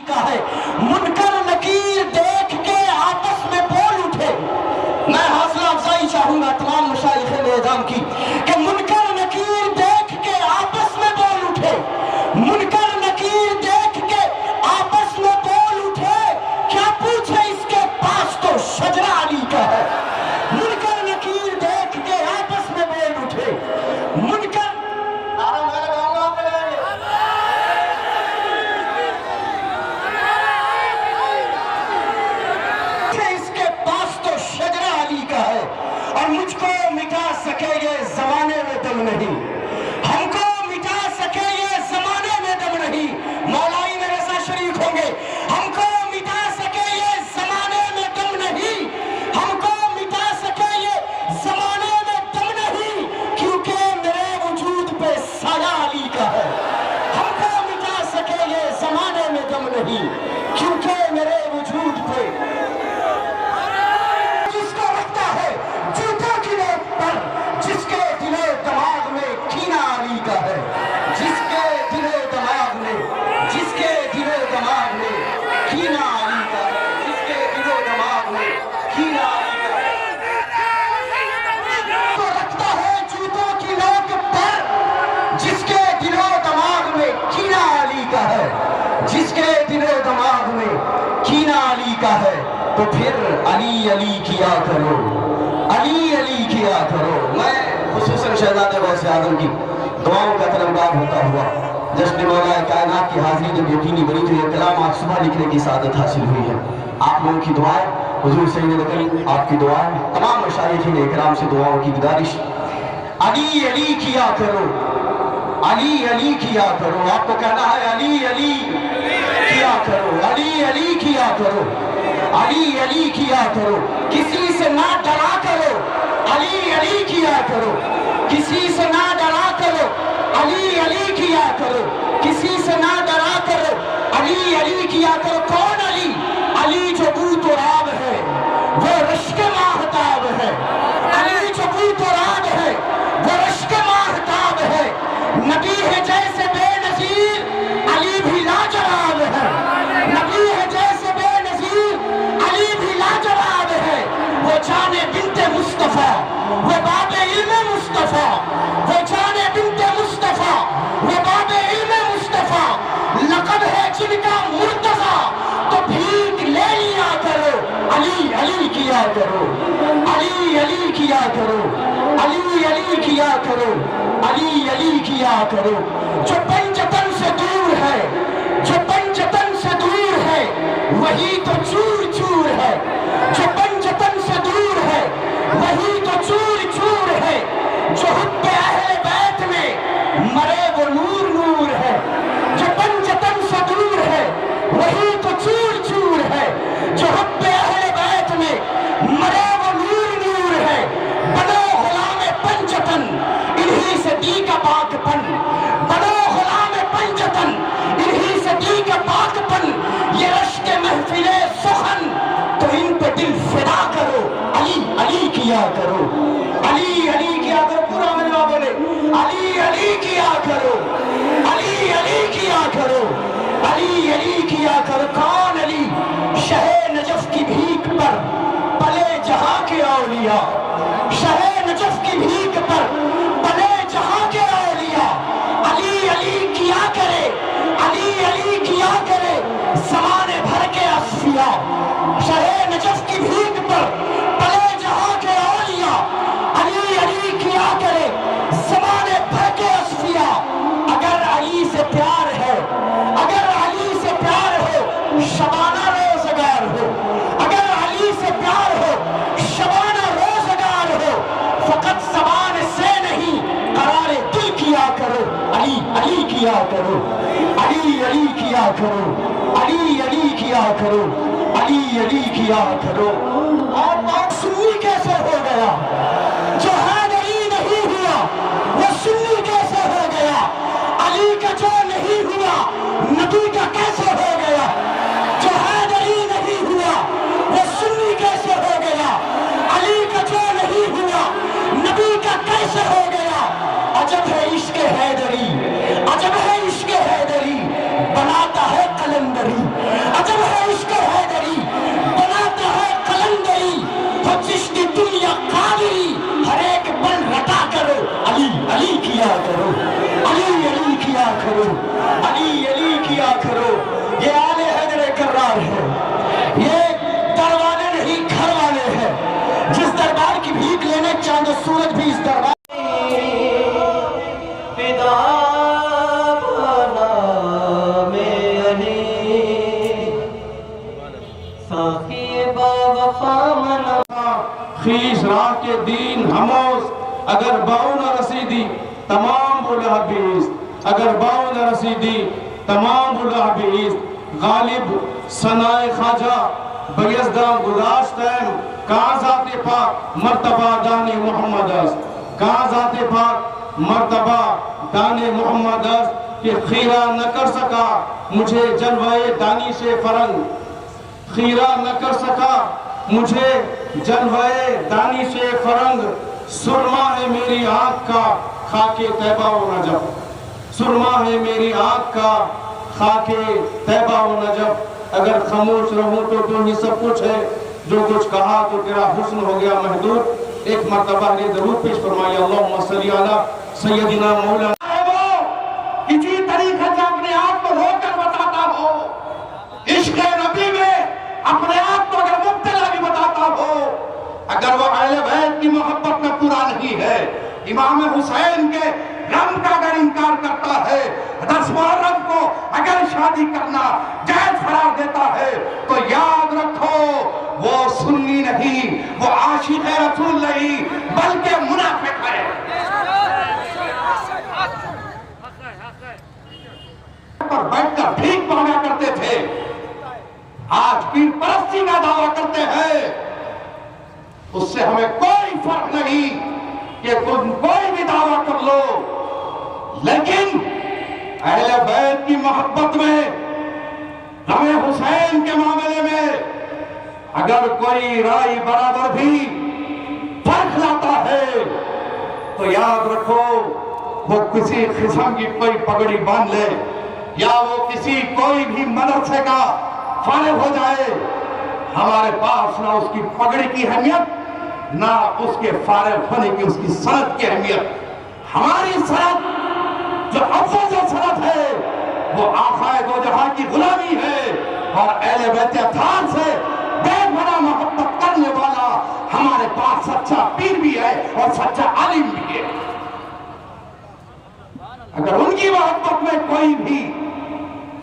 का है। मुनकर नकीर देख के आपस में बोल उठे। मैं हौसला अफजाई चाहूंगा तमाम मशाइख निज़ाम की कि मुनकर नकीर देख के आपस में बोल उठे। मुनकर नकीर देख के आपस में बोल उठे, क्या पूछे इसके पास तो शजरा अली का है। मुनकर नकीर देख के आपस में बोल उठे। मुनकर और मुझको मिटा सके ये जमाने में दम नहीं, हमको मिटा सके ये जमाने में दम नहीं। मौलाई मेरे साथ शरीक होंगे। हमको मिटा सके ये जमाने में दम नहीं, हमको मिटा सके ये जमाने में दम नहीं, क्योंकि मेरे वजूद पे साया अली का है। हमको मिटा सके ये जमाने में दम नहीं, क्योंकि मेरे वजूद पे जिसके दिले दिमाग में कीना अली का है। जिसके दिले दिमाग में, जिसके दिले दिमाग में कीना अली का है। जिसके दिले दिमाग में कीना अली का है। तो रखता है जूतों की नोक पर, जिसके दिलो दिमाग में कीना अली का है। जिसके दिले दिमाग में कीना अली का है, तो फिर अली अली किया करो, अली अली किया करो। मैं खुसूसन शहजादे गौस आज़म की दुआओं का तलबगार होता हुआ जश्न मौलाए कायनात की हाज़िरी जब यकीनी बनी तो ये कलाम आज सुबह लिखने की सादत हासिल हुई है। आप लोगों की दुआएं, हुजूर सैयद नबी आपकी दुआएं, तमाम मशाइख़ीन इकराम से दुआओं की गुजारिश। अली अली किया करो, अली अली किया करो। आपको कहना है अली अली किया करो, अली अली किया करो, अली अली किया करो। किसी से ना डरा करो, अली अली किया करो। किसी से ना डरा करो, अली अली किया करो। किसी से ना डरा करो, अली अली किया करो। कौन अली? अली जो बूतराब है, वो रश्क माहताब है। अली जो बूतराब है, वो रश्क माहताब है। नबी है जैसे बेनज़ीर, अली भी लाजवाब है। नबी है जैसे बेनज़ीर, अली भी लाजवाब है। वो जाने बिनते मुस्तफा, वो बाबे इल्मे मुस्तफा, वो जाने बिनते मुस्तफा, वो बाबे इल्मे मुस्तफा। लक़ब है जिनका मुर्तज़ा, तो भीख ले लिया करो, अली अली किया करो, अली अली किया करो, अली अली किया करो, अली अली किया करो। जो पंजतन से दूर है, जो पंजतन से दूर है, वही तो चूर चूर है। जो पंजतन से दूर है, वही तो चूर चूर है। जो हुब्बे अहले बैत में मरे वो नूर नूर है। जो पंजतन से दूर है, वही तो चूर चूर है। जो हुब्बे अहले बैत में मरे वो नूर नूर है। बनो गुलाम पंजतन, इन्हीं से दी का पाकपन। बनो गुलाम पंजतन, इन्हीं से दी का पाकपन। ये रश्क महफिले सुखन, तो इन पे दिल फिदा करो, अली अली किया करो, अली अली किया करो। पूरा मिलवा बोले, अली अली किया करो, अली अली किया करो, अली अली किया करो। कौन अली? शहे नजफ की भीख पर पले जहां के औलिया, शहे नजफ की भीख पर पले जहां के औलिया। अली अली किया करे, अली अली किया करे, ज़माने भर के असफिया। शहे नजफ की भीख पर पले जहां के औलिया, अली अली किया करे, ज़माने भर के असफिया। अगर अली से प्यार है, अगर अली से प्यार हो, शबाना रोज़गार हो। अगर अली से प्यार हो, शबाना रोज़गार हो। फ़कत ज़बान से नहीं, करारे दिल किया करो, अली अली किया करो, अली अली किया करो, अली अली किया करो, अली अली किया करो। और बात सुन्नी कैसे हो गया? जो हैदरी नहीं हुआ वो सुन्नी कैसे हो गया? अली का जो नहीं हुआ नबी का कैसे हो गया? जो हैदरी नहीं हुआ वो सुन्नी कैसे हो गया? अली का जो नहीं हुआ नबी का कैसे हो गया? अजब है इश्क हैदरी, अजब है इश्क हैदरी, बनाता है कलंदरी। پیش راہ کے دین ہموز اگر باؤ نہ رسیدی تمام بلہ بیست اگر باؤ نہ رسیدی تمام بلہ بیست غالب ثنائے خواجہ بیزدان گزاشتیم کہاں ذات پاک مرتبہ دان محمد است کہاں ذات پاک مرتبہ دان محمد است کہ خیرہ نہ کر سکا مجھے جلوہ دانش فرنگ خیرہ نہ کر سکا مجھے جلوہ دانش فرنگ سرما ہے میری آنکھ کا خاک طیبہ و نجف سرما ہے میری آنکھ کا خاک طیبہ و نجف اگر خاموش رہوں تو ہی سب کچھ ہے جو کچھ کہا تو تیرا حسن ہو گیا محدود ایک مرتبہ نے درود پیش فرمائی اللہم صلی علی سیدنا مولانا کسی طریقے سے اپنے آپ کو رو کر بتاتا ہو عشق نبی میں اپنے آپ کو اگر مبتلا بھی بتاتا ہو اگر وہ اہل بیت کی محبت میں پورا نہیں ہے امام حسین کے غم کا اگر انکار کرتا ہے 10 محرم کو اگر شادی کرنا جائز قرار دیتا ہے تو یاد رکھو وہ سنی نہیں وہ عاشق رسول نہیں بلکہ منافق ہے پر بیٹھ کر بھیک مانگا کرتے تھے آج پیر پرستی کا دعویٰ کرتے ہیں اس سے ہمیں کوئی فرق نہیں کہ کوئی بھی دعویٰ کر لو لیکن اہل بیت کی محبت میں غم حسین کے معاملے میں اگر کوئی رائی برابر بھی فرق لاتا ہے تو یاد رکھو وہ کسی قسم کی کوئی پگڑی باندھ لے یا وہ کسی کوئی بھی مدرسے کا فارغ ہو جائے ہمارے پاس نہ اس کی پگڑی کی اہمیت نہ اس کے فارغ ہونے کی اس کی سند کی اہمیت ہماری سند جو افضل سند ہے وہ آقا دو جہاں کی غلامی ہے اور اہل بیت اطہار سے بے پناہ محبت کرنے والا ہمارے پاس سچا پیر بھی ہے اور سچا عالم بھی ہے اگر ان کی محبت میں کوئی بھی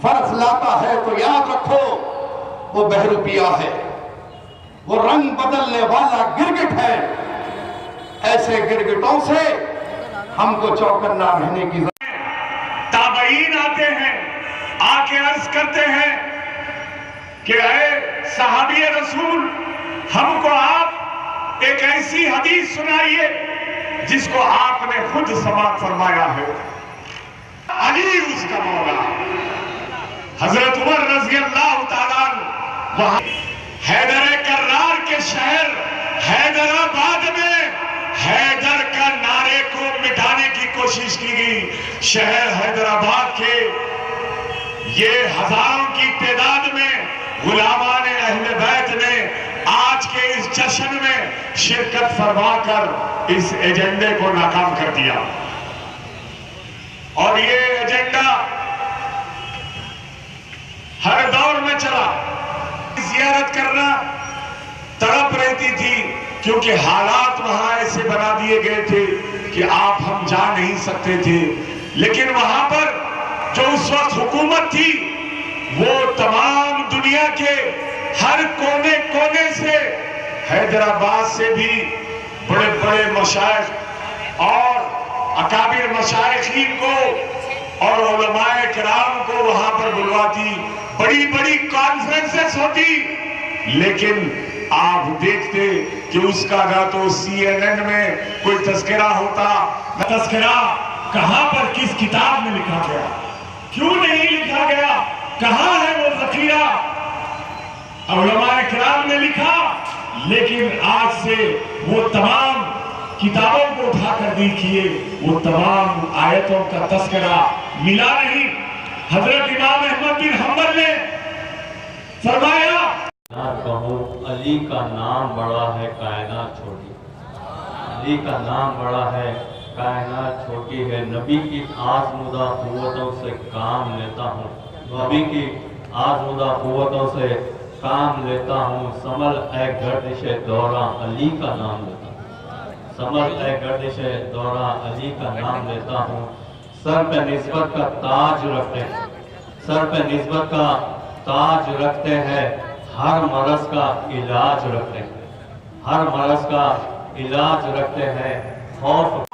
فرق لاتا ہے تو یاد رکھو وہ بہروپیہ ہے وہ رنگ بدلنے والا گرگٹ ہے ایسے گرگٹوں سے ہم کو چوکنا رہنے کی ضرورت تابعین آتے ہیں آ کے عرض کرتے ہیں کہ اے صحابی رسول ہم کو آپ ایک ایسی حدیث سنائیے جس کو آپ نے خود سماعت فرمایا ہے علی اس کا مولا حضرت عمر رضی اللہ تعالیٰ وہاں حیدر کرار کے شہر حیدرآباد میں حیدر کا نعرے کو مٹانے کی کوشش کی گئی شہر حیدرآباد کے یہ ہزاروں کی تعداد میں غلامان اہل بیت نے آج کے اس جشن میں شرکت فرما کر اس ایجنڈے کو ناکام کر دیا اور یہ ایجنڈا ہر دور میں چلا زیارت کرنا تڑپ رہتی تھی کیونکہ حالات وہاں ایسے بنا دیے گئے تھے کہ آپ ہم جا نہیں سکتے تھے لیکن وہاں پر جو اس وقت حکومت تھی وہ تمام دنیا کے ہر کونے کونے سے حیدرآباد سے بھی بڑے بڑے مشائخ اور اکابر مشائخین کو اور علماء کرام کو وہاں پر بلواتی بڑی بڑی کانفرنسز ہوتی لیکن آپ دیکھتے کہ اس کا نہ تو CNN میں کوئی تذکرہ ہوتا نہ تذکرہ کہاں پر کس کتاب میں لکھا گیا کیوں نہیں لکھا گیا کہاں ہے وہ ذخیرہ علماء کرام نے لکھا لیکن آج سے وہ تمام کتابوں کو اٹھا کر دیکھیے وہ تمام آیتوں کا تذکرہ ملا نہیں حضرت امام احمد بن حنبل نے فرمایا کہوں علی کا نام بڑا ہے کائنات چھوٹی علی کا نام بڑا ہے کائنات چھوٹی ہے نبی کی آزمودہ قوتوں سے کام لیتا ہوں نبی کی آزمودہ قوتوں سے کام لیتا ہوں سمر اے گردش دورہ علی کا نام لیتا ہوں سمر اے گردش دورہ علی کا نام لیتا ہوں سر پہ نسبت کا تاج رکھتے ہیں سر پہ نسبت کا تاج رکھتے ہیں ہر مرض کا علاج رکھتے ہیں हर मरज का इलाज रखते हैं, खौफ